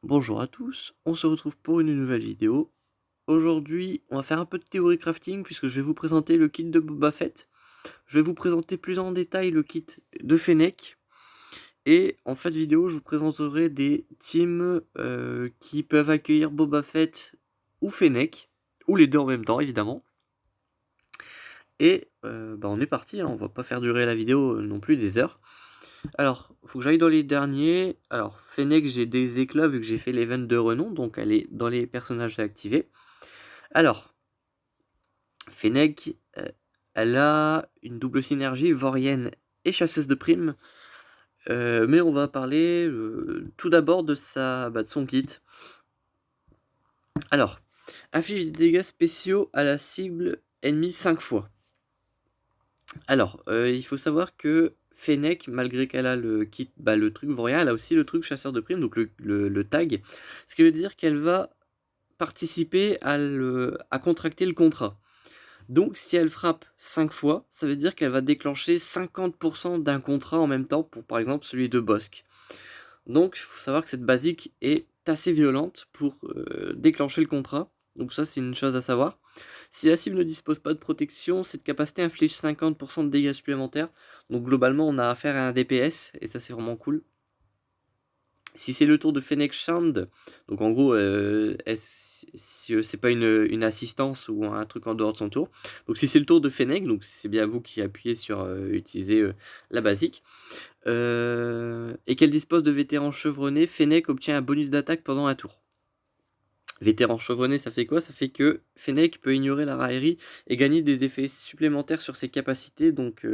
Bonjour à tous, on se retrouve pour une nouvelle vidéo. Aujourd'hui, on va faire un peu de théorie crafting puisque je vais vous présenter le kit de Boba Fett. Je vais vous présenter plus en détail le kit de Fennec. Et en fin de vidéo, je vous présenterai des teams qui peuvent accueillir Boba Fett ou Fennec, ou les deux en même temps évidemment. Et on est parti, hein, on va pas faire durer la vidéo non plus des heures. Alors, faut que j'aille dans les derniers. Alors, Fennec, j'ai des éclats vu que j'ai fait l'event de renom, donc elle est dans les personnages à activer. Alors, Fennec, elle a une double synergie vaurienne et chasseuse de primes. Mais on va parler tout d'abord de de son kit. Alors, inflige des dégâts spéciaux à la cible ennemie 5 fois. Alors, il faut savoir que Fennec, malgré qu'elle a le kit, le truc vaurien, elle a aussi le truc chasseur de primes, donc le tag. Ce qui veut dire qu'elle va participer à contracter le contrat. Donc si elle frappe 5 fois, ça veut dire qu'elle va déclencher 50% d'un contrat en même temps pour par exemple celui de Bossk. Donc il faut savoir que cette basique est assez violente pour déclencher le contrat. Donc ça c'est une chose à savoir. Si la cible ne dispose pas de protection, cette capacité inflige 50% de dégâts supplémentaires. Donc globalement on a affaire à un DPS et ça c'est vraiment cool. Si c'est le tour de Fennec Shand, donc en gros, c'est pas une assistance ou un truc en dehors de son tour. Donc si c'est le tour de Fennec, donc c'est bien vous qui appuyez sur utiliser la basique, et qu'elle dispose de vétérans chevronnés, Fennec obtient un bonus d'attaque pendant un tour. Vétéran chevronné, ça fait quoi? Ça fait que Fennec peut ignorer la raillerie et gagner des effets supplémentaires sur ses capacités, donc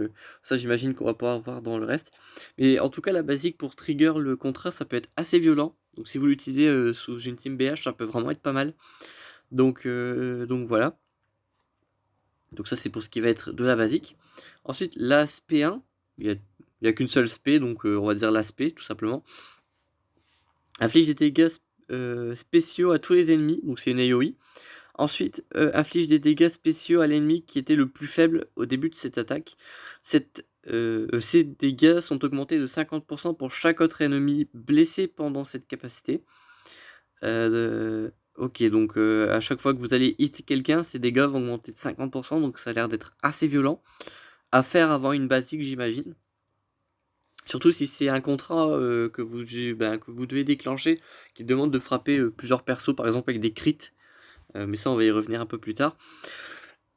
ça j'imagine qu'on va pouvoir voir dans le reste. Mais en tout cas, la basique pour trigger le contrat, ça peut être assez violent. Donc si vous l'utilisez sous une team BH, ça peut vraiment être pas mal. Donc voilà. Donc ça c'est pour ce qui va être de la basique. Ensuite, la SP1, il n'y a qu'une seule SP, donc on va dire l'aspect tout simplement. Inflige des dégâts spéciaux à tous les ennemis, donc c'est une AoE. Ensuite, inflige des dégâts spéciaux à l'ennemi qui était le plus faible au début de cette attaque. Ces dégâts sont augmentés de 50% pour chaque autre ennemi blessé pendant cette capacité. Ok, donc à chaque fois que vous allez hit quelqu'un, ces dégâts vont augmenter de 50%, donc ça a l'air d'être assez violent. À faire avant une basique, j'imagine. Surtout si c'est un contrat que vous devez déclencher, qui demande de frapper plusieurs persos, par exemple avec des crits. Mais ça, on va y revenir un peu plus tard.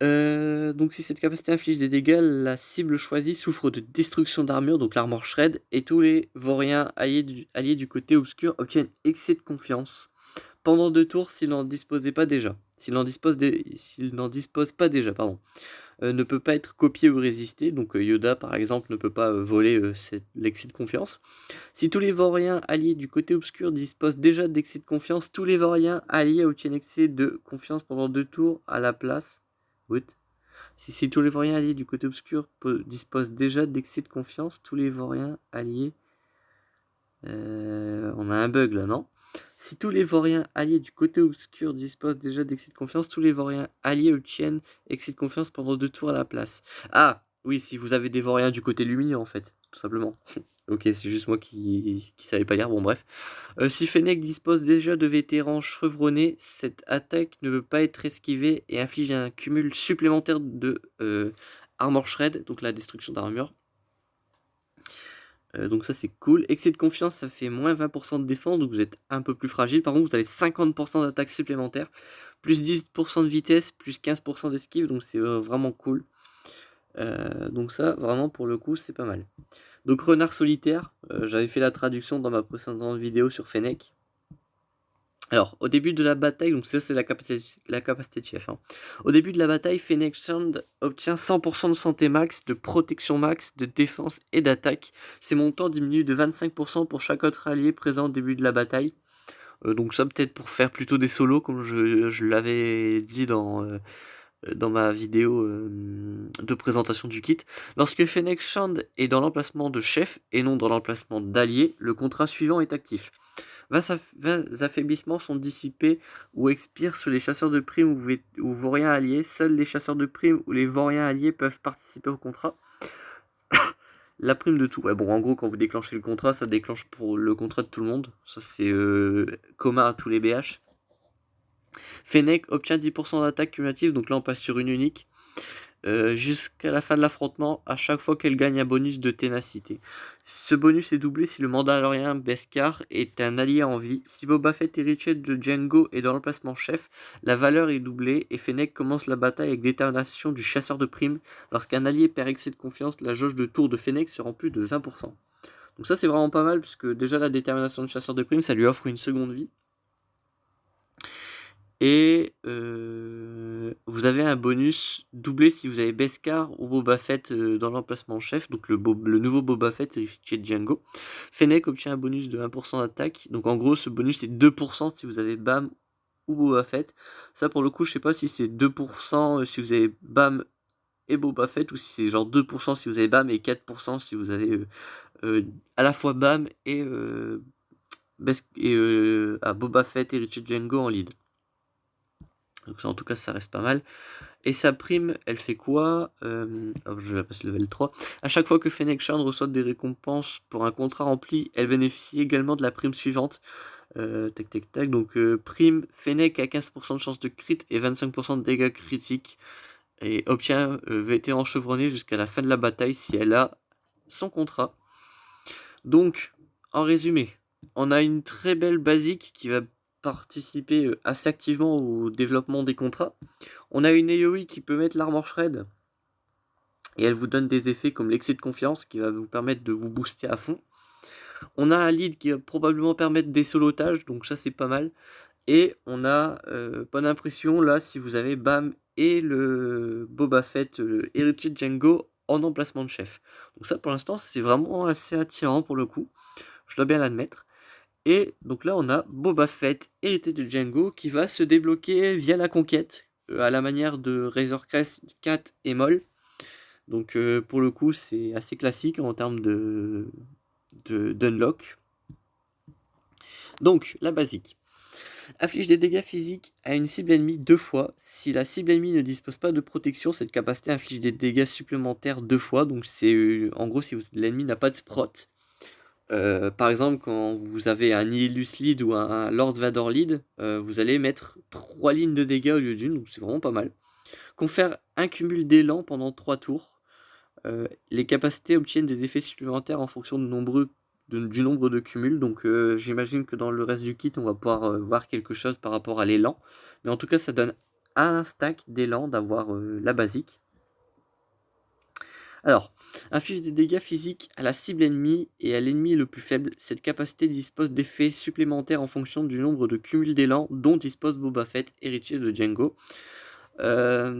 Donc si cette capacité inflige des dégâts, la cible choisie souffre de destruction d'armure, donc l'armor shred, et tous les vauriens alliés du côté obscur obtiennent excès de confiance pendant 2 tours s'ils n'en disposaient pas déjà. S'ils n'en disposent pas déjà, pardon. Ne peut pas être copié ou résisté, donc Yoda par exemple ne peut pas voler l'excès de confiance. Si tous les vauriens alliés du côté obscur disposent déjà d'excès de confiance, tous les vauriens alliés obtiennent excès de confiance pendant 2 tours à la place. What? Si tous les vauriens alliés du côté obscur disposent déjà d'excès de confiance, tous les vauriens alliés... on a un bug là, non? Si tous les vauriens alliés du côté obscur disposent déjà d'excès de confiance, tous les vauriens alliés obtiennent excès de confiance pendant 2 tours à la place. Ah, oui, si vous avez des vauriens du côté lumineux en fait, tout simplement. Ok, c'est juste moi qui savais pas lire, bon bref. Si Fennec dispose déjà de vétérans chevronnés, cette attaque ne peut pas être esquivée et inflige un cumul supplémentaire de Armor Shred, donc la destruction d'armure. Donc ça c'est cool. Excès de confiance, ça fait moins 20% de défense, donc vous êtes un peu plus fragile. Par contre, vous avez 50% d'attaque supplémentaire, plus 10% de vitesse, plus 15% d'esquive, donc c'est vraiment cool. Donc ça, vraiment pour le coup, c'est pas mal. Donc renard solitaire, j'avais fait la traduction dans ma précédente vidéo sur Fennec. Alors, au début de la bataille, donc ça c'est la capacité de chef. Hein. Au début de la bataille, Fennec Shand obtient 100% de santé max, de protection max, de défense et d'attaque. Ses montants diminuent de 25% pour chaque autre allié présent au début de la bataille. Donc ça peut-être pour faire plutôt des solos, comme je l'avais dit dans ma vidéo de présentation du kit. Lorsque Fennec Shand est dans l'emplacement de chef et non dans l'emplacement d'allié, le contrat suivant est actif. 20 affaiblissements sont dissipés ou expirent sur les chasseurs de primes ou vauriens alliés. Seuls les chasseurs de primes ou les vauriens alliés peuvent participer au contrat. La prime de tout. Ouais, bon, en gros, quand vous déclenchez le contrat, ça déclenche pour le contrat de tout le monde. Ça, c'est commun à tous les BH. Fennec obtient 10% d'attaque cumulative, donc là, on passe sur une unique. Jusqu'à la fin de l'affrontement, à chaque fois qu'elle gagne un bonus de ténacité. Ce bonus est doublé si le Mandalorien Beskar est un allié en vie. Si Boba Fett héritier de Jango est dans l'emplacement chef, la valeur est doublée et Fennec commence la bataille avec détermination du chasseur de primes. Lorsqu'un allié perd excès de confiance, la jauge de tour de Fennec se rend plus de 20%. Donc ça c'est vraiment pas mal puisque déjà la détermination du chasseur de primes ça lui offre une seconde vie. Et vous avez un bonus doublé si vous avez Beskar ou Boba Fett dans l'emplacement chef, donc le nouveau Boba Fett chez Django. Fennec obtient un bonus de 1% d'attaque, donc en gros ce bonus c'est 2% si vous avez Bam ou Boba Fett. Ça pour le coup je sais pas si c'est 2% si vous avez Bam et Boba Fett ou si c'est genre 2% si vous avez Bam et 4% si vous avez à la fois Bam et, Boba Fett et Richard Django en lead. Donc en tout cas ça reste pas mal. Et sa prime, elle fait quoi je vais passer level 3. À chaque fois que Fennec Shand reçoit des récompenses pour un contrat rempli, elle bénéficie également de la prime suivante. Tac tac tac. Donc prime, Fennec a 15% de chance de crit et 25% de dégâts critiques. Et obtient vétéran chevronné jusqu'à la fin de la bataille si elle a son contrat. Donc, en résumé, on a une très belle basique qui va participer assez activement au développement des contrats. On a une AoE qui peut mettre l'armor shred et elle vous donne des effets comme l'excès de confiance qui va vous permettre de vous booster à fond. On a un lead qui va probablement permettre des solotages, donc ça c'est pas mal. Et on a, bonne impression là si vous avez Bam et le Boba Fett, héritier de Django en emplacement de chef. Donc ça pour l'instant c'est vraiment assez attirant pour le coup, je dois bien l'admettre. Et donc là on a Boba Fett, héritier de Django, qui va se débloquer via la conquête, à la manière de Razor Crest, Cat et Maul. Donc pour le coup c'est assez classique en termes d'unlock. Donc la basique. Inflige des dégâts physiques à une cible ennemie 2 fois. Si la cible ennemie ne dispose pas de protection, cette capacité inflige des dégâts supplémentaires 2 fois. Donc c'est en gros si l'ennemi n'a pas de sprot. Par exemple quand vous avez un Nihilus lead ou un Lord Vador lead, vous allez mettre 3 lignes de dégâts au lieu d'une, donc c'est vraiment pas mal. Confère un cumul d'élan pendant 3 tours. Les capacités obtiennent des effets supplémentaires en fonction du nombre de cumuls. Donc j'imagine que dans le reste du kit, on va pouvoir voir quelque chose par rapport à l'élan. Mais en tout cas, ça donne un stack d'élan d'avoir la basique. Alors, inflige des dégâts physiques à la cible ennemie et à l'ennemi le plus faible. Cette capacité dispose d'effets supplémentaires en fonction du nombre de cumuls d'élan dont dispose Boba Fett, héritier de Django. À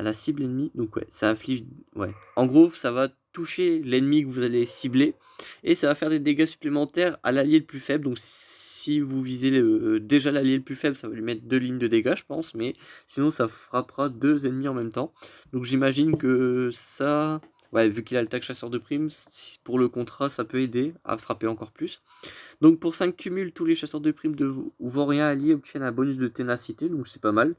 la cible ennemie, donc ouais, ça inflige, ouais. En gros, ça va toucher l'ennemi que vous allez cibler et ça va faire des dégâts supplémentaires à l'allié le plus faible. Donc si vous visez déjà l'allié le plus faible, ça va lui mettre 2 lignes de dégâts, je pense, mais sinon ça frappera 2 ennemis en même temps. Donc j'imagine que ça, ouais, vu qu'il a le tag chasseur de primes, pour le contrat, ça peut aider à frapper encore plus. Donc pour 5 cumuls, tous les chasseurs de primes ou vauriens alliés obtiennent un bonus de ténacité, donc c'est pas mal.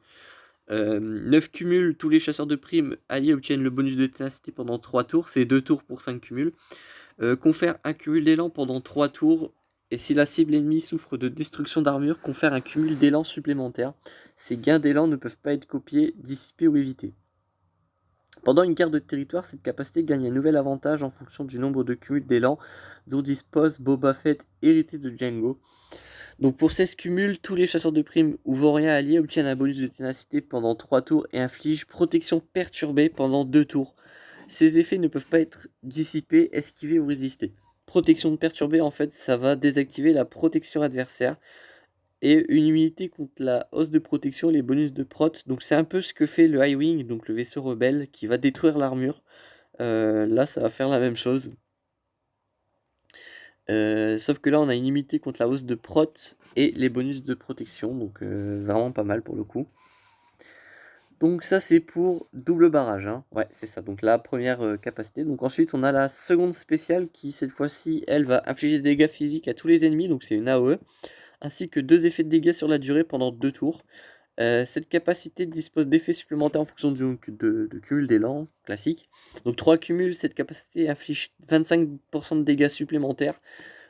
9 cumuls, tous les chasseurs de primes alliés obtiennent le bonus de ténacité pendant 3 tours, c'est 2 tours pour 5 cumuls. Confère un cumul d'élan pendant 3 tours, et si la cible ennemie souffre de destruction d'armure, confère un cumul d'élan supplémentaire. Ces gains d'élan ne peuvent pas être copiés, dissipés ou évités. Pendant une guerre de territoire, cette capacité gagne un nouvel avantage en fonction du nombre de cumuls d'élan dont dispose Boba Fett, hérité de Django. Donc pour 16 cumuls, tous les chasseurs de primes ou vauriens alliés obtiennent un bonus de ténacité pendant 3 tours et infligent protection perturbée pendant 2 tours. Ces effets ne peuvent pas être dissipés, esquivés ou résistés. Protection perturbée, en fait, ça va désactiver la protection adversaire et une immunité contre la hausse de protection et les bonus de prot. Donc c'est un peu ce que fait le High Wing, donc le vaisseau rebelle, qui va détruire l'armure. Là, ça va faire la même chose. Sauf que là, on a une immunité contre la hausse de prot et les bonus de protection, donc vraiment pas mal pour le coup. Donc ça, c'est pour double barrage, hein. Ouais, c'est ça, donc la première capacité. Donc ensuite, on a la seconde spéciale qui, cette fois-ci, elle va infliger des dégâts physiques à tous les ennemis, donc c'est une AOE, ainsi que 2 effets de dégâts sur la durée pendant 2 tours. Cette capacité dispose d'effets supplémentaires en fonction de cumul d'élan classique. Donc 3 cumuls, cette capacité inflige 25% de dégâts supplémentaires.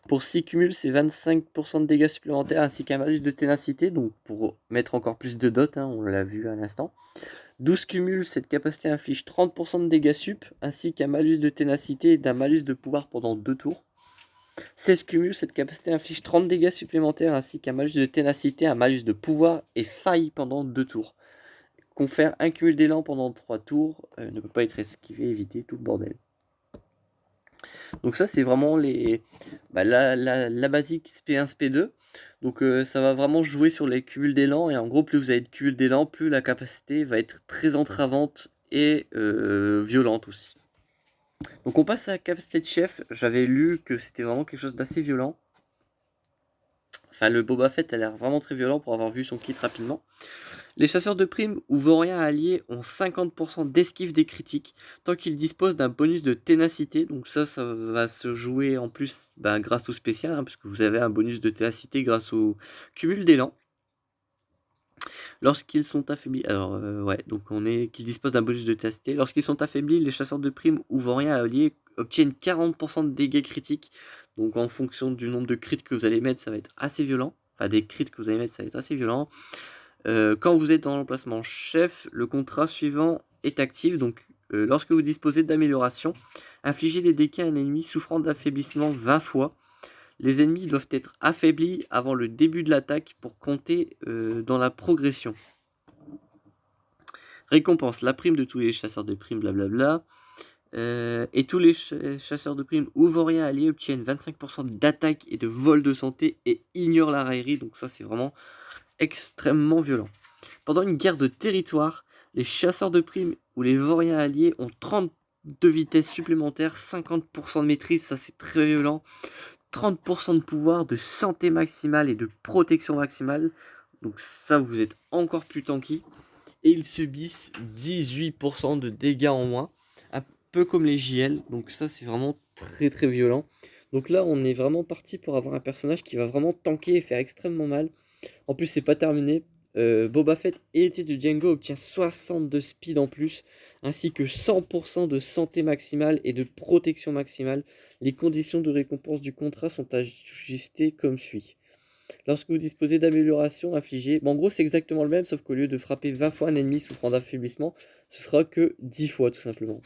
Pour 6 cumuls, c'est 25% de dégâts supplémentaires ainsi qu'un malus de ténacité, donc pour mettre encore plus de dot, hein, on l'a vu à l'instant. 12 cumuls, cette capacité inflige 30% de dégâts sup, ainsi qu'un malus de ténacité et d'un malus de pouvoir pendant 2 tours. 16 cumuls, cette capacité inflige 30 dégâts supplémentaires, ainsi qu'un malus de ténacité, un malus de pouvoir et faille pendant 2 tours. Confère un cumul d'élan pendant 3 tours, ne peut pas être esquivé, évité, tout le bordel. Donc ça c'est vraiment la basique SP1, SP2. Donc ça va vraiment jouer sur les cumuls d'élan. Et en gros, plus vous avez de cumuls d'élan, plus la capacité va être très entravante et violente aussi. Donc on passe à la capacité de chef. J'avais lu que c'était vraiment quelque chose d'assez violent. Enfin, le Boba Fett a l'air vraiment très violent pour avoir vu son kit rapidement. Les chasseurs de primes ou vauriens alliés ont 50% d'esquive des critiques tant qu'ils disposent d'un bonus de ténacité. Donc ça va se jouer en plus grâce au spécial, hein, puisque vous avez un bonus de ténacité grâce au cumul d'élan. Lorsqu'ils sont affaiblis, alors donc qu'ils disposent d'un bonus de ténacité. Lorsqu'ils sont affaiblis, les chasseurs de primes ou vauriens alliés obtiennent 40% de dégâts critiques. Donc en fonction du nombre de crits que vous allez mettre, ça va être assez violent. Enfin des crits que vous allez mettre, ça va être assez violent. Quand vous êtes dans l'emplacement chef, le contrat suivant est actif. Donc, lorsque vous disposez d'amélioration, infligez des dégâts à un ennemi souffrant d'affaiblissement 20 fois. Les ennemis doivent être affaiblis avant le début de l'attaque pour compter dans la progression. Récompense, la prime de tous les chasseurs de primes, blablabla. Et tous les chasseurs de primes ou vauriens alliés obtiennent 25% d'attaque et de vol de santé et ignorent la raillerie. Donc ça, c'est vraiment extrêmement violent. Pendant une guerre de territoire, les chasseurs de primes ou les vauriens alliés ont 30 de vitesse supplémentaire, 50% de maîtrise, ça c'est très violent, 30% de pouvoir, de santé maximale et de protection maximale, donc ça vous êtes encore plus tanky, et ils subissent 18% de dégâts en moins, un peu comme les JL, donc ça c'est vraiment très très violent. Donc là on est vraiment parti pour avoir un personnage qui va vraiment tanker et faire extrêmement mal. En plus c'est pas terminé, Boba Fett, héritier de Django, obtient 60 de speed en plus, ainsi que 100% de santé maximale et de protection maximale. Les conditions de récompense du contrat sont ajustées comme suit. Lorsque vous disposez d'améliorations infligées, en gros c'est exactement le même, sauf qu'au lieu de frapper 20 fois un ennemi souffrant d'affaiblissement, ce sera que 10 fois tout simplement.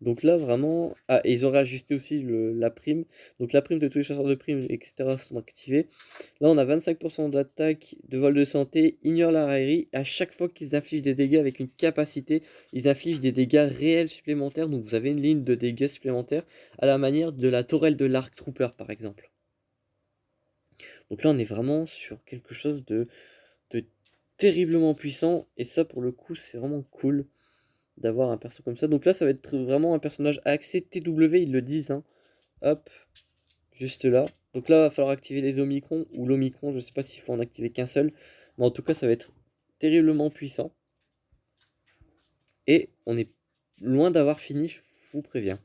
Donc là vraiment, et ils auraient ajusté aussi la prime, donc la prime de tous les chasseurs de primes, etc. sont activés. Là on a 25% d'attaque, de vol de santé, ignore la raillerie, à chaque fois qu'ils infligent des dégâts avec une capacité, ils infligent des dégâts réels supplémentaires, donc vous avez une ligne de dégâts supplémentaires, à la manière de la tourelle de l'Arc Trooper par exemple. Donc là on est vraiment sur quelque chose de terriblement puissant, et ça pour le coup c'est vraiment cool d'avoir un perso comme ça. Donc là ça va être vraiment un personnage axé TW, ils le disent, hein. Hop, juste là. Donc là il va falloir activer les Omicron, ou l'Omicron, je sais pas s'il faut en activer qu'un seul, mais en tout cas ça va être terriblement puissant. Et on est loin d'avoir fini, je vous préviens.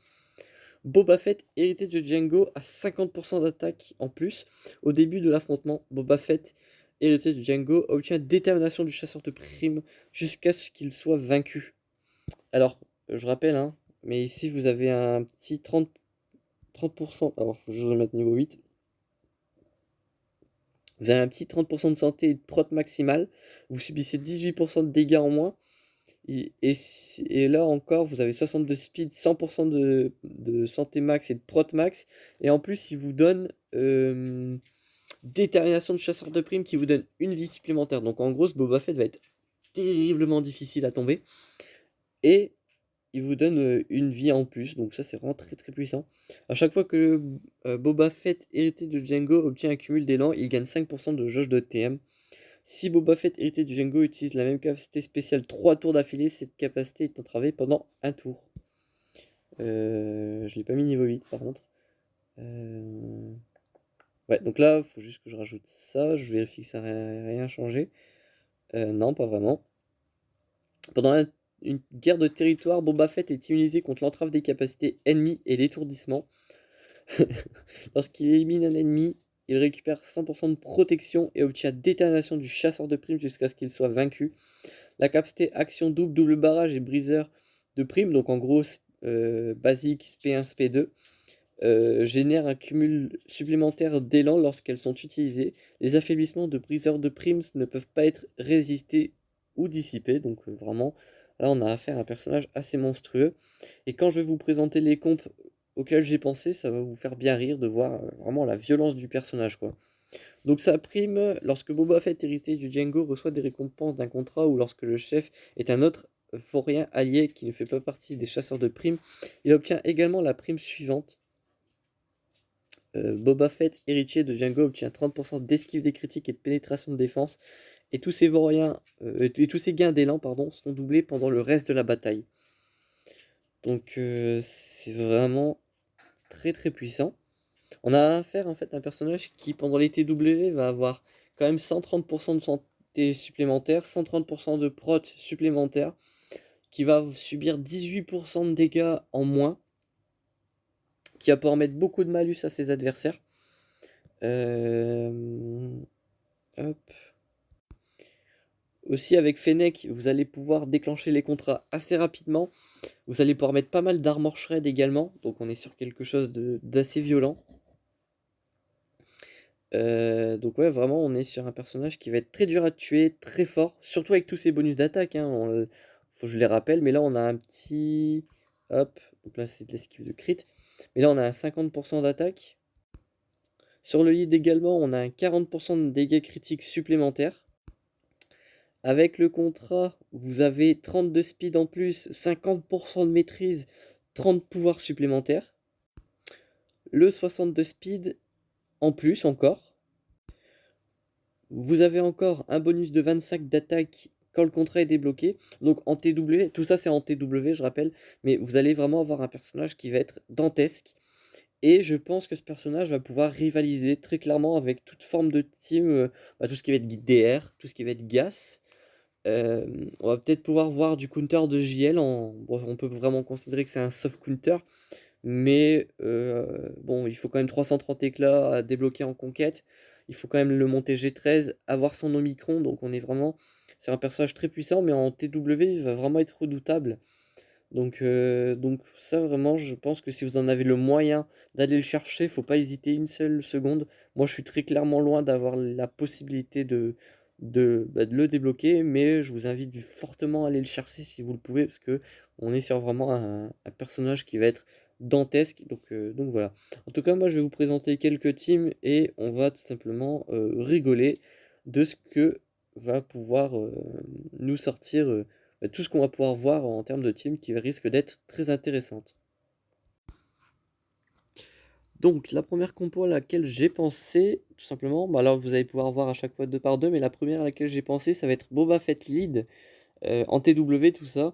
Boba Fett, hérité de Django, a 50% d'attaque en plus. Au début de l'affrontement, Boba Fett, hérité de Django, obtient détermination du chasseur de primes jusqu'à ce qu'il soit vaincu. Alors, je rappelle, hein, mais ici vous avez un petit 30%. Alors, faut que je remette niveau 8. Vous avez un petit 30% de santé et de prot maximale. Vous subissez 18% de dégâts en moins. Et là encore, vous avez 60 de speed, 100% de santé max et de prot max. Et en plus, il vous donne détermination de chasseur de primes qui vous donne une vie supplémentaire. Donc en gros, ce Boba Fett va être terriblement difficile à tomber. Et il vous donne une vie en plus. Donc ça, c'est vraiment très très puissant. À chaque fois que Boba Fett, hérité de Django, obtient un cumul d'élan, il gagne 5% de jauge de TM. Si Boba Fett, hérité de Django, utilise la même capacité spéciale 3 tours d'affilée, cette capacité est entravée pendant un tour. Je l'ai pas mis niveau 8 par contre. Ouais, donc là, il faut juste que je rajoute ça. Je vérifie que ça n'a rien changé. Non, pas vraiment. Pendant une guerre de territoire, Boba Fett est immunisé contre l'entrave des capacités ennemies et l'étourdissement. Lorsqu'il élimine un ennemi, Il récupère 100% de protection et obtient détermination du chasseur de primes jusqu'à ce qu'il soit vaincu. La capacité action double, double barrage et briseur de primes, donc en gros basique, SP1, SP2, génère un cumul supplémentaire d'élan lorsqu'elles sont utilisées. Les affaiblissements de briseur de primes ne peuvent pas être résistés ou dissipés, donc vraiment, là on a affaire à un personnage assez monstrueux. Et quand je vais vous présenter les compes auxquelles j'ai pensé, ça va vous faire bien rire de voir vraiment la violence du personnage, quoi. Donc sa prime, lorsque Boba Fett, héritier du Django, reçoit des récompenses d'un contrat ou lorsque le chef est un autre vaurien allié qui ne fait pas partie des chasseurs de primes, il obtient également la prime suivante. Boba Fett, héritier de Django, obtient 30% d'esquive des critiques et de pénétration de défense, et tous ses vauriens, et tous ses gains d'élan, pardon, sont doublés pendant le reste de la bataille. Donc c'est vraiment très très puissant. On a affaire en fait à un personnage qui pendant les TW va avoir quand même 130% de santé supplémentaire, 130% de prot supplémentaire, qui va subir 18% de dégâts en moins, qui va pouvoir mettre beaucoup de malus à ses adversaires. Hop. Aussi avec Fennec, vous allez pouvoir déclencher les contrats assez rapidement. Vous allez pouvoir mettre pas mal d'armor shred également, donc on est sur quelque chose d'assez violent. Donc ouais, vraiment, on est sur un personnage qui va être très dur à tuer, très fort, surtout avec tous ses bonus d'attaque, hein, faut que je les rappelle, mais là on a un petit... Hop, donc là c'est de l'esquive de crit, mais là on a un 50% d'attaque. Sur le lead également, on a un 40% de dégâts critiques supplémentaires. Avec le contrat, vous avez 32 speed en plus, 50% de maîtrise, 30 pouvoirs supplémentaires. Le 62 speed en plus encore. Vous avez encore un bonus de 25 d'attaque quand le contrat est débloqué. Donc en TW, tout ça c'est en TW je rappelle, mais vous allez vraiment avoir un personnage qui va être dantesque. Et je pense que ce personnage va pouvoir rivaliser très clairement avec toute forme de team, tout ce qui va être DR, tout ce qui va être gas. On va peut-être pouvoir voir du counter de JL. Bon, on peut vraiment considérer que c'est un soft counter. Mais bon, il faut quand même 330 éclats à débloquer en conquête. Il faut quand même le monter G13, avoir son Omicron. Donc on est vraiment sur un personnage très puissant. Mais en TW, il va vraiment être redoutable. Donc ça vraiment, je pense que si vous en avez le moyen d'aller le chercher, faut pas hésiter une seule seconde. Moi, je suis très clairement loin d'avoir la possibilité de le débloquer, mais je vous invite fortement à aller le chercher si vous le pouvez, parce que on est sur vraiment un personnage qui va être dantesque. Donc voilà. En tout cas, moi, je vais vous présenter quelques teams et on va tout simplement rigoler de ce que va pouvoir nous sortir. Tout ce qu'on va pouvoir voir en termes de team qui risque d'être très intéressante. Donc la première compo à laquelle j'ai pensé, tout simplement, bah alors vous allez pouvoir voir à chaque fois 2 par 2, mais la première à laquelle j'ai pensé, ça va être Boba Fett lead, en TW tout ça,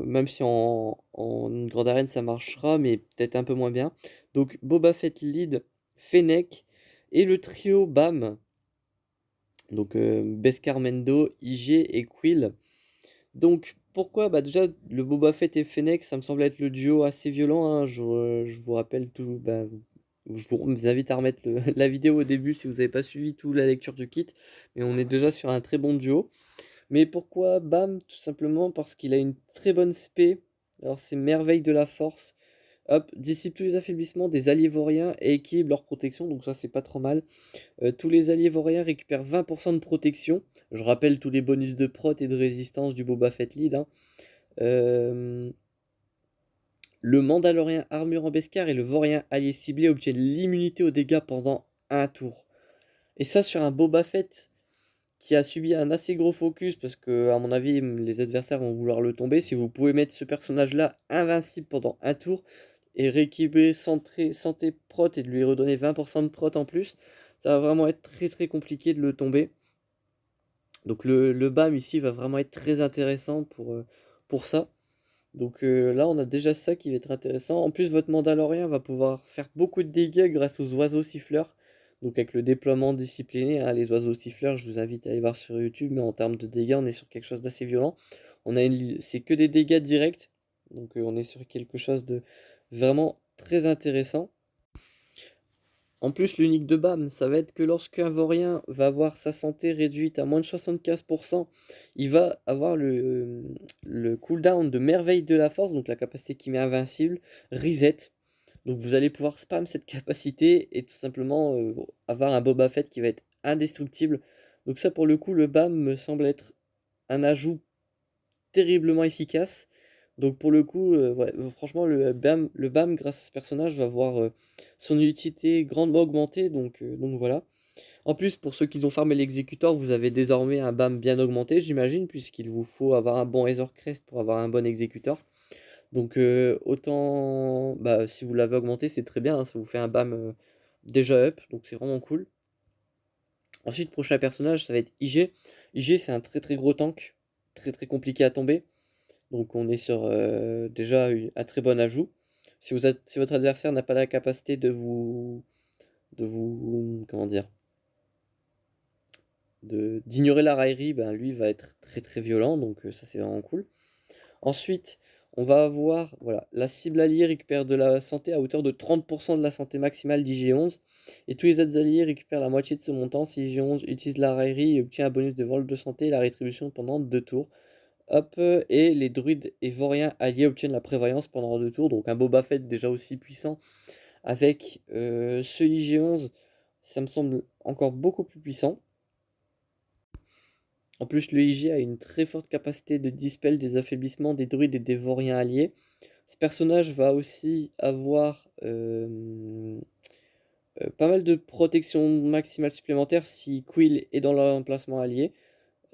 même si en grande arène ça marchera, mais peut-être un peu moins bien. Donc Boba Fett lead, Fennec, et le trio BAM, donc Beskar Mendo, IG et Quill. Donc pourquoi? Bah déjà le Boba Fett et Fennec, ça me semble être le duo assez violent, hein. Je vous rappelle tout, bah, je vous invite à remettre la vidéo au début si vous n'avez pas suivi toute la lecture du kit. Mais on est déjà sur un très bon duo. Mais pourquoi Bam? Tout simplement parce qu'il a une très bonne spé. Alors c'est merveille de la force. Hop, dissipe tous les affaiblissements des alliés vauriens et équilibre leur protection, donc ça c'est pas trop mal. Tous les alliés vauriens récupèrent 20% de protection. Je rappelle tous les bonus de prot et de résistance du Boba Fett lead, hein. Euh, Le Mandalorien armure en Beskar et le Vaurien allié ciblé obtiennent l'immunité aux dégâts pendant un tour. Et ça sur un Boba Fett qui a subi un assez gros focus parce que à mon avis les adversaires vont vouloir le tomber. Si vous pouvez mettre ce personnage là invincible pendant un tour et rééquilibrer santé prot et de lui redonner 20% de prot en plus, ça va vraiment être très très compliqué de le tomber. Donc le BAM ici va vraiment être très intéressant pour ça. Donc là on a déjà ça qui va être intéressant. En plus votre Mandalorien va pouvoir faire beaucoup de dégâts grâce aux oiseaux siffleurs. Donc avec le déploiement discipliné, hein, les oiseaux siffleurs, je vous invite à aller voir sur YouTube, mais en termes de dégâts, on est sur quelque chose d'assez violent. C'est que des dégâts directs, donc on est sur quelque chose de vraiment très intéressant. En plus, l'unique de BAM, ça va être que lorsqu'un vaurien va avoir sa santé réduite à moins de 75%, il va avoir le cooldown de merveille de la force, donc la capacité qui met invincible, reset. Donc vous allez pouvoir spam cette capacité et tout simplement avoir un Boba Fett qui va être indestructible. Donc ça pour le coup, le BAM me semble être un ajout terriblement efficace. Donc pour le coup, ouais, franchement, le BAM, grâce à ce personnage, va voir son utilité grandement augmentée. Donc voilà. En plus, pour ceux qui ont farmé l'exécuteur, vous avez désormais un BAM bien augmenté, j'imagine, puisqu'il vous faut avoir un bon Ether Crest pour avoir un bon exécuteur. Donc autant, bah, si vous l'avez augmenté, c'est très bien, hein, ça vous fait un BAM déjà up, donc c'est vraiment cool. Ensuite, prochain personnage, ça va être IG. IG, c'est un très très gros tank, très très compliqué à tomber. Donc on est sur déjà un très bon ajout. Si votre adversaire n'a pas la capacité comment dire, d'ignorer la raillerie, ben lui va être très très violent, donc ça c'est vraiment cool. Ensuite, on va avoir, voilà, la cible alliée récupère de la santé à hauteur de 30% de la santé maximale d'IG11, et tous les autres alliés récupèrent la moitié de ce montant si IG11 utilise la raillerie et obtient un bonus de vol de santé et la rétribution pendant 2 tours. Hop, et les druides et vauriens alliés obtiennent la prévoyance pendant 2 tours, donc un Boba Fett déjà aussi puissant. Avec ce IG11, ça me semble encore beaucoup plus puissant. En plus, le IG a une très forte capacité de dispel des affaiblissements des druides et des vauriens alliés. Ce personnage va aussi avoir pas mal de protection maximale supplémentaire si Quill est dans l'emplacement allié.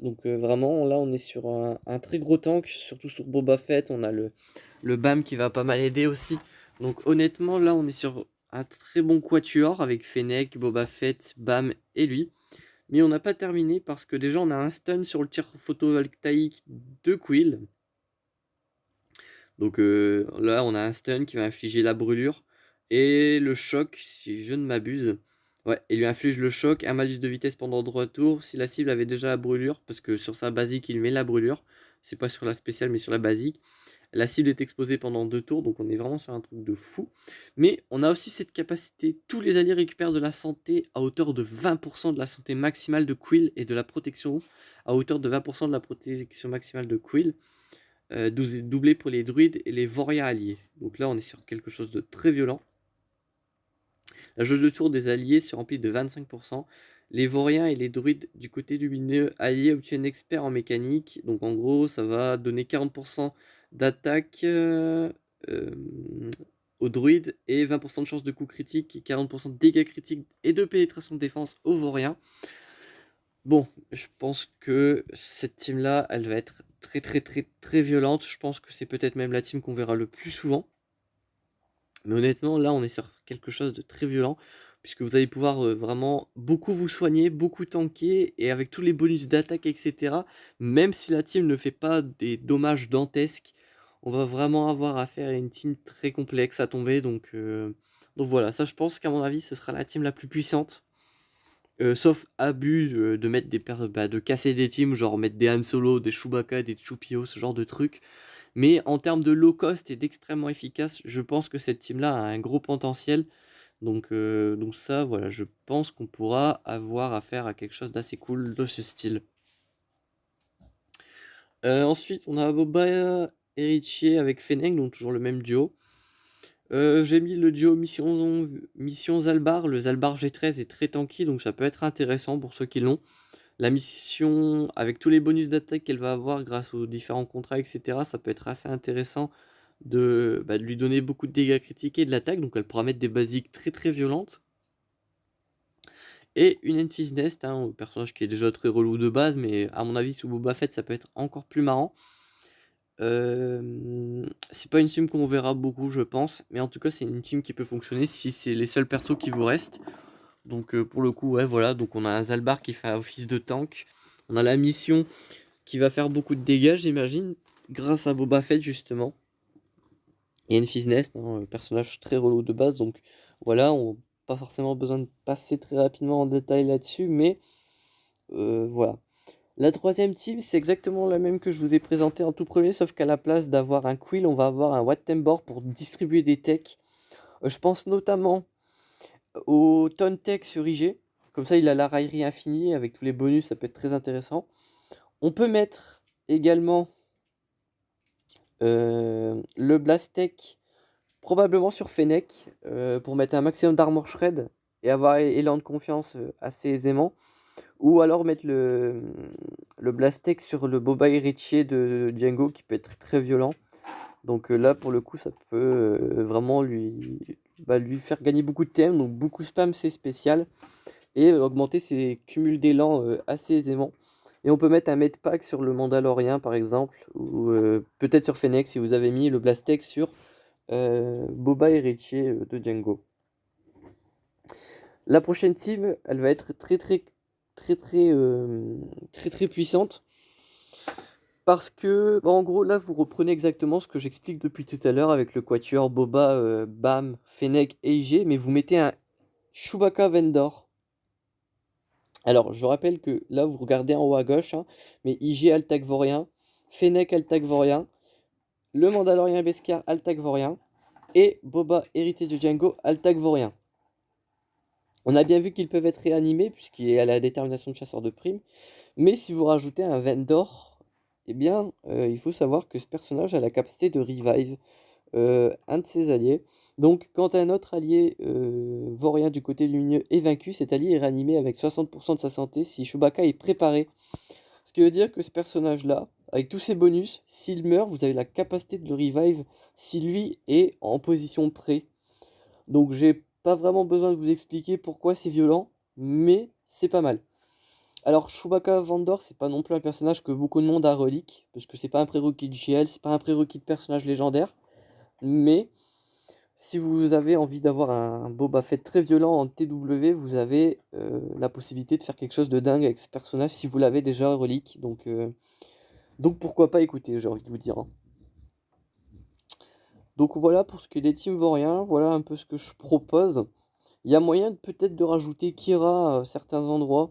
Donc vraiment, là, on est sur un très gros tank, surtout sur Boba Fett. On a le BAM qui va pas mal aider aussi. Donc honnêtement, là, on est sur un très bon quatuor avec Fennec, Boba Fett, BAM et lui. Mais on n'a pas terminé parce que déjà, on a un stun sur le tir photovoltaïque de Quill. Donc là, on a un stun qui va infliger la brûlure et le choc, si je ne m'abuse. Ouais, il lui inflige le choc, un malus de vitesse pendant 3 tours. Si la cible avait déjà la brûlure, parce que sur sa basique, il met la brûlure. C'est pas sur la spéciale, mais sur la basique. La cible est exposée pendant 2 tours, donc on est vraiment sur un truc de fou. Mais on a aussi cette capacité, tous les alliés récupèrent de la santé à hauteur de 20% de la santé maximale de Quill et de la protection à hauteur de 20% de la protection maximale de Quill. Doublé pour les druides et les vauriens alliés. Donc là, on est sur quelque chose de très violent. La jauge de tour des alliés se remplit de 25%. Les vauriens et les druides du côté lumineux alliés obtiennent expert en mécanique. Donc en gros, ça va donner 40% d'attaque aux druides et 20% de chance de coup critique, 40% de dégâts critiques et de pénétration de défense aux vauriens. Bon, je pense que cette team-là, elle va être très très très très violente. Je pense que c'est peut-être même la team qu'on verra le plus souvent. Mais honnêtement, là, on est sur quelque chose de très violent, puisque vous allez pouvoir vraiment beaucoup vous soigner, beaucoup tanker, et avec tous les bonus d'attaque, etc., même si la team ne fait pas des dommages dantesques, on va vraiment avoir affaire à une team très complexe à tomber. Donc voilà, ça je pense qu'à mon avis, ce sera la team la plus puissante. Sauf abus de mettre de casser des teams, genre mettre des Han Solo, des Chewbacca, des Chewpio, ce genre de trucs. Mais en termes de low cost et d'extrêmement efficace, je pense que cette team-là a un gros potentiel. Donc ça, voilà, je pense qu'on pourra avoir affaire à quelque chose d'assez cool de ce style. Ensuite, on a Boba et Richie avec Fennec, donc toujours le même duo. J'ai mis le duo Mission Zalbar. Le Zalbar G13 est très tanky, donc ça peut être intéressant pour ceux qui l'ont. La mission, avec tous les bonus d'attaque qu'elle va avoir grâce aux différents contrats, etc., ça peut être assez intéressant de lui donner beaucoup de dégâts critiques et de l'attaque. Donc elle pourra mettre des basiques très très violentes. Et une Enfys Nest, un personnage qui est déjà très relou de base, mais à mon avis, sous Boba Fett, ça peut être encore plus marrant. C'est pas une team qu'on verra beaucoup, je pense, mais en tout cas, c'est une team qui peut fonctionner si c'est les seuls persos qui vous restent. Donc pour le coup, ouais, voilà. Donc on a un Zalbar qui fait office de tank. On a la mission qui va faire beaucoup de dégâts, j'imagine, grâce à Boba Fett, justement. Et Enfys Nest, personnage très relou de base, donc voilà, on n'a pas forcément besoin de passer très rapidement en détail là-dessus, mais voilà. La troisième team, c'est exactement la même que je vous ai présenté en tout premier, sauf qu'à la place d'avoir un Quill, on va avoir un Wat Tambor pour distribuer des techs. Je pense notamment au Tontech sur IG. Comme ça, il a la raillerie infinie avec tous les bonus, ça peut être très intéressant. On peut mettre également le Blastech probablement sur Fennec pour mettre un maximum d'armor shred et avoir élan de confiance assez aisément. Ou alors mettre le Blastech sur le Boba héritier de Django qui peut être très violent. Donc là, pour le coup, ça peut vraiment lui faire gagner beaucoup de TM, donc beaucoup spam ses spéciales, et augmenter ses cumuls d'élan assez aisément. Et on peut mettre un medpack sur le Mandalorien, par exemple, ou peut-être sur Fennec si vous avez mis le Blastech sur Boba héritier de Django. La prochaine team, elle va être très puissante. Parce que, en gros, là, vous reprenez exactement ce que j'explique depuis tout à l'heure avec le quatuor Boba, Bam, Fennec et IG, mais vous mettez un Chewbacca Vendor. Alors, je rappelle que là, vous regardez en haut à gauche, hein, mais IG Altac Vorien, Fennec Altac Vorien, le Mandalorien Beskar Altac Vorien, et Boba héritier de Django Altac Vorien. On a bien vu qu'ils peuvent être réanimés, puisqu'il a la détermination de chasseur de primes, mais si vous rajoutez un Vendor, eh bien, il faut savoir que ce personnage a la capacité de revive un de ses alliés. Donc, quand un autre allié vaurien du côté lumineux est vaincu, cet allié est réanimé avec 60% de sa santé si Chewbacca est préparé. Ce qui veut dire que ce personnage-là, avec tous ses bonus, s'il meurt, vous avez la capacité de le revive si lui est en position pré. Donc, j'ai pas vraiment besoin de vous expliquer pourquoi c'est violent, mais c'est pas mal. Alors, Chewbacca Vendor, c'est pas non plus un personnage que beaucoup de monde a relique, parce que c'est pas un prérequis de GL, c'est pas un prérequis de personnage légendaire. Mais si vous avez envie d'avoir un Boba Fett très violent en TW, vous avez la possibilité de faire quelque chose de dingue avec ce personnage si vous l'avez déjà relique. Donc pourquoi pas écouter, j'ai envie de vous dire, hein. Donc voilà pour ce qui est des teams vauriens, voilà un peu ce que je propose. Il y a moyen peut-être de rajouter Kira à certains endroits.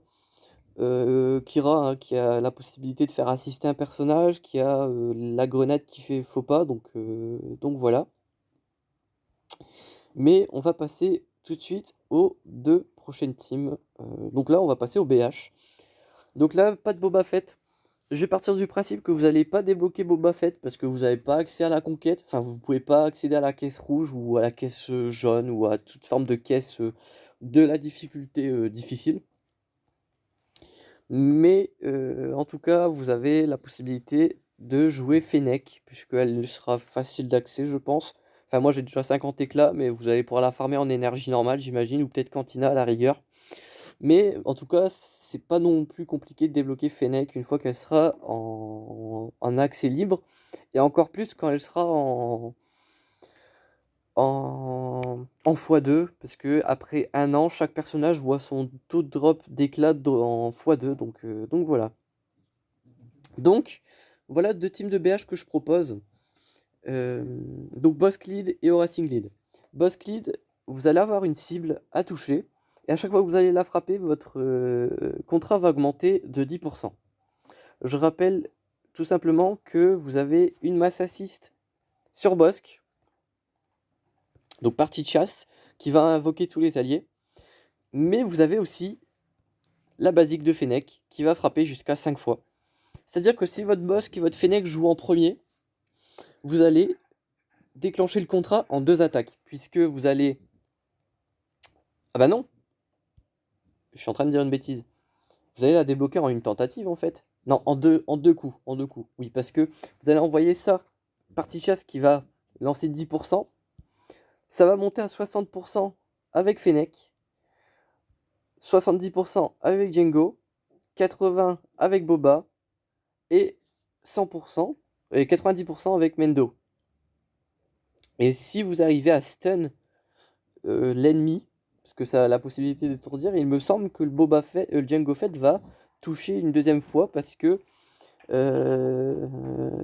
Kira hein, qui a la possibilité de faire assister un personnage, qui a la grenade qui fait faux pas, donc voilà. Mais on va passer tout de suite aux deux prochaines teams. Donc là, on va passer au BH. Donc là, pas de Boba Fett. Je vais partir du principe que vous n'allez pas débloquer Boba Fett parce que vous n'avez pas accès à la conquête. Enfin, vous ne pouvez pas accéder à la caisse rouge ou à la caisse jaune ou à toute forme de caisse de la difficulté difficile. Mais en tout cas, vous avez la possibilité de jouer Fennec, puisqu'elle sera facile d'accès, je pense. Enfin, moi j'ai déjà 50 éclats, mais vous allez pouvoir la farmer en énergie normale, j'imagine, ou peut-être Cantina à la rigueur. Mais en tout cas, c'est pas non plus compliqué de débloquer Fennec une fois qu'elle sera en accès libre, et encore plus quand elle sera en x2, parce que après un an, chaque personnage voit son taux de drop d'éclat en x2, donc voilà. Donc, voilà deux teams de BH que je propose. Donc Boss Lead et Harassing Lead. Boss Lead, vous allez avoir une cible à toucher, et à chaque fois que vous allez la frapper, votre contrat va augmenter de 10%. Je rappelle tout simplement que vous avez une masse assist sur Bossk, donc partie de chasse, qui va invoquer tous les alliés, mais vous avez aussi la basique de Fennec, qui va frapper jusqu'à 5 fois. C'est-à-dire que si votre Bossk et votre Fennec jouent en premier, vous allez déclencher le contrat en 2 attaques, puisque vous allez... Ah bah non, je suis en train de dire une bêtise. Vous allez la débloquer en une tentative en fait. Non, en deux coups, Oui, parce que vous allez envoyer ça, partie chasse qui va lancer 10%, ça va monter à 60% avec Fennec, 70% avec Django, 80% avec Boba, et 100%, et 90% avec Mendo. Et si vous arrivez à stun l'ennemi, parce que ça a la possibilité d'étourdir, il me semble que le Django Fett va toucher une deuxième fois, parce que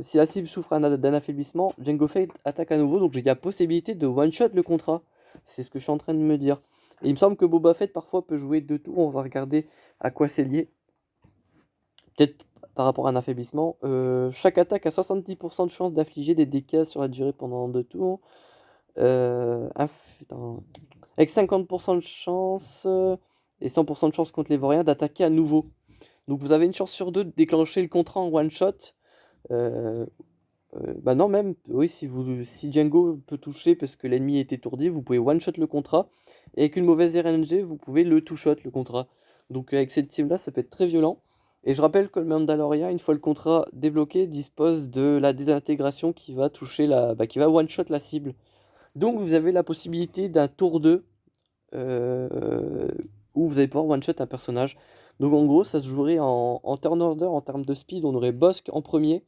si la cible souffre d'un affaiblissement, Django Fett attaque à nouveau, donc il y a possibilité de one-shot le contrat. C'est ce que je suis en train de me dire. Et il me semble que Boba Fett parfois peut jouer 2 tours, on va regarder à quoi c'est lié. Peut-être par rapport à un affaiblissement. Chaque attaque a 70% de chance d'infliger des dégâts sur la durée pendant 2 tours. avec 50% de chance et 100% de chance contre les vauriens d'attaquer à nouveau. Donc vous avez une chance sur deux de déclencher le contrat en one shot. Bah non, même, oui, si Django peut toucher parce que l'ennemi est étourdi, vous pouvez one shot le contrat. Et avec une mauvaise RNG, vous pouvez le two shot le contrat. Donc avec cette team là, ça peut être très violent. Et je rappelle que le Mandalorian, une fois le contrat débloqué, dispose de la désintégration qui va toucher qui va one shot la cible. Donc vous avez la possibilité d'un tour 2 où vous allez pouvoir one shot un personnage. Donc en gros, ça se jouerait en turn order en termes de speed. On aurait Bossk en premier,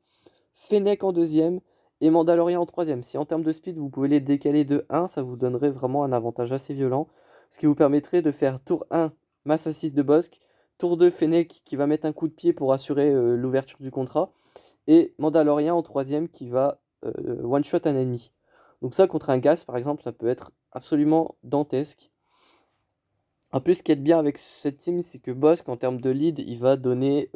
Fennec en deuxième et Mandalorian en troisième. Si en termes de speed, vous pouvez les décaler de 1, ça vous donnerait vraiment un avantage assez violent. Ce qui vous permettrait de faire tour 1, masse assist de Bossk, tour 2, Fennec qui va mettre un coup de pied pour assurer l'ouverture du contrat, et Mandalorian en troisième qui va one-shot un ennemi. Donc ça, contre un Gas, par exemple, ça peut être absolument dantesque. En plus, ce qui est bien avec cette team, c'est que Bossk, en termes de lead, il va donner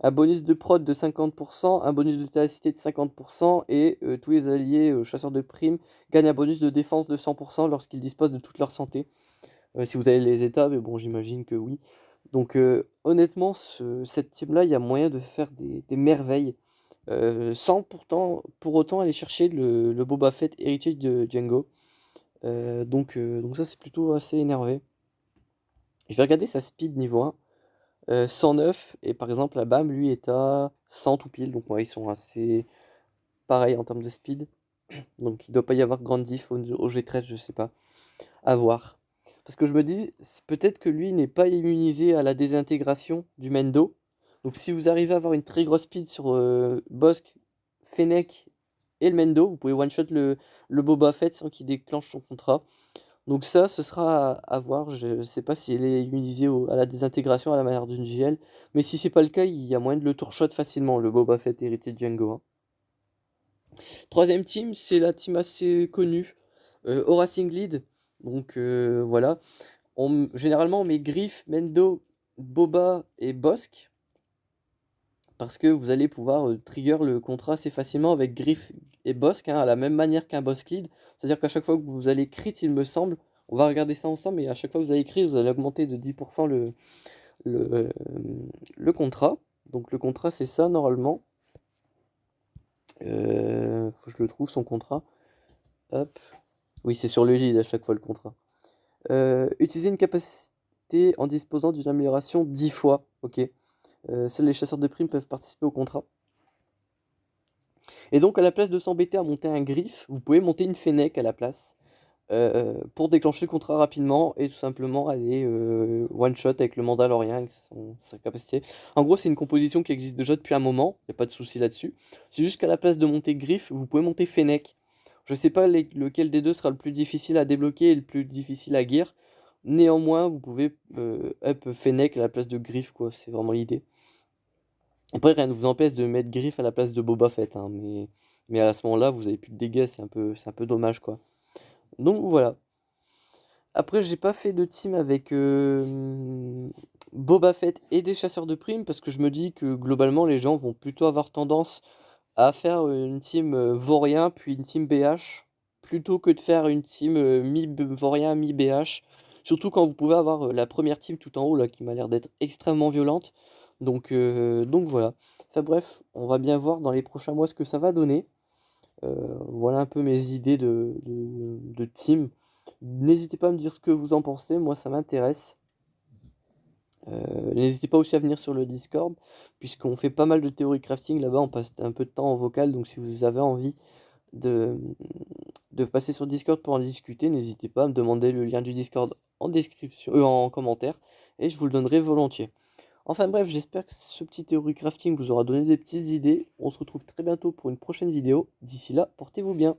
un bonus de prod de 50%, un bonus de ténacité de 50%, et tous les alliés chasseurs de primes gagnent un bonus de défense de 100% lorsqu'ils disposent de toute leur santé. Si vous avez les états, mais bon, j'imagine que oui. Donc honnêtement, cette team-là, il y a moyen de faire des merveilles, sans pour autant aller chercher le Boba Fett héritier de Django. Donc ça, c'est plutôt assez énervé. Je vais regarder sa speed niveau 1. 109, et par exemple la BAM lui est à 100 tout pile, donc ouais, ils sont assez pareils en termes de speed, donc il doit pas y avoir grande diff au G13, je sais pas, à voir. Parce que je me dis, peut-être que lui n'est pas immunisé à la désintégration du Mendo, donc si vous arrivez à avoir une très grosse speed sur Bossk, Fennec et le Mendo, vous pouvez one-shot le Boba Fett sans qu'il déclenche son contrat. Donc ça, ce sera à voir. Je ne sais pas si elle est immunisée à la désintégration à la manière d'une GL. Mais si c'est pas le cas, il y a moyen de le tourshot facilement, le Boba Fett hérité de Django, hein. Troisième team, c'est la team assez connue, Aura Lead. Donc voilà. Généralement, on met Griff, Mendo, Boba et Bossk. Parce que vous allez pouvoir trigger le contrat assez facilement avec Griff et Bossk, hein, à la même manière qu'un Boss Lead. C'est-à-dire qu'à chaque fois que vous allez crit, il me semble, on va regarder ça ensemble, mais à chaque fois que vous allez crit, vous allez augmenter de 10% le, euh, le contrat. Donc le contrat, c'est ça normalement. Faut que je le trouve, son contrat. Hop. Oui, c'est sur le lead à chaque fois le contrat. Utiliser une capacité en disposant d'une amélioration 10 fois. Ok. Seuls les chasseurs de primes peuvent participer au contrat. Et donc, à la place de s'embêter à monter un griffe, vous pouvez monter une Fennec à la place pour déclencher le contrat rapidement et tout simplement aller one-shot avec le Mandalorian avec sa capacité. En gros, c'est une composition qui existe déjà depuis un moment, il n'y a pas de souci là-dessus. C'est juste qu'à la place de monter griffe, vous pouvez monter Fennec. Je ne sais pas lequel des deux sera le plus difficile à débloquer et le plus difficile à gear. Néanmoins, vous pouvez up Fennec à la place de griffe, quoi. C'est vraiment l'idée. Après, rien ne vous empêche de mettre Griff à la place de Boba Fett, hein, mais à ce moment-là, vous avez plus de dégâts, c'est un peu dommage, quoi. Donc voilà. Après, j'ai pas fait de team avec Boba Fett et des chasseurs de primes, parce que je me dis que globalement, les gens vont plutôt avoir tendance à faire une team Vaurien, puis une team BH, plutôt que de faire une team mi-Vaurien, mi-BH. Surtout quand vous pouvez avoir la première team tout en haut, là, qui m'a l'air d'être extrêmement violente. Donc voilà. Enfin bref, on va bien voir dans les prochains mois ce que ça va donner. Voilà un peu mes idées de team. N'hésitez pas à me dire ce que vous en pensez, moi ça m'intéresse. N'hésitez pas aussi à venir sur le Discord, puisqu'on fait pas mal de théorie crafting là-bas, on passe un peu de temps en vocal, donc si vous avez envie de, de passer sur Discord pour en discuter, n'hésitez pas à me demander le lien du Discord en description, en commentaire, et je vous le donnerai volontiers. Enfin bref, j'espère que ce petit théorie crafting vous aura donné des petites idées. On se retrouve très bientôt pour une prochaine vidéo. D'ici là, portez-vous bien.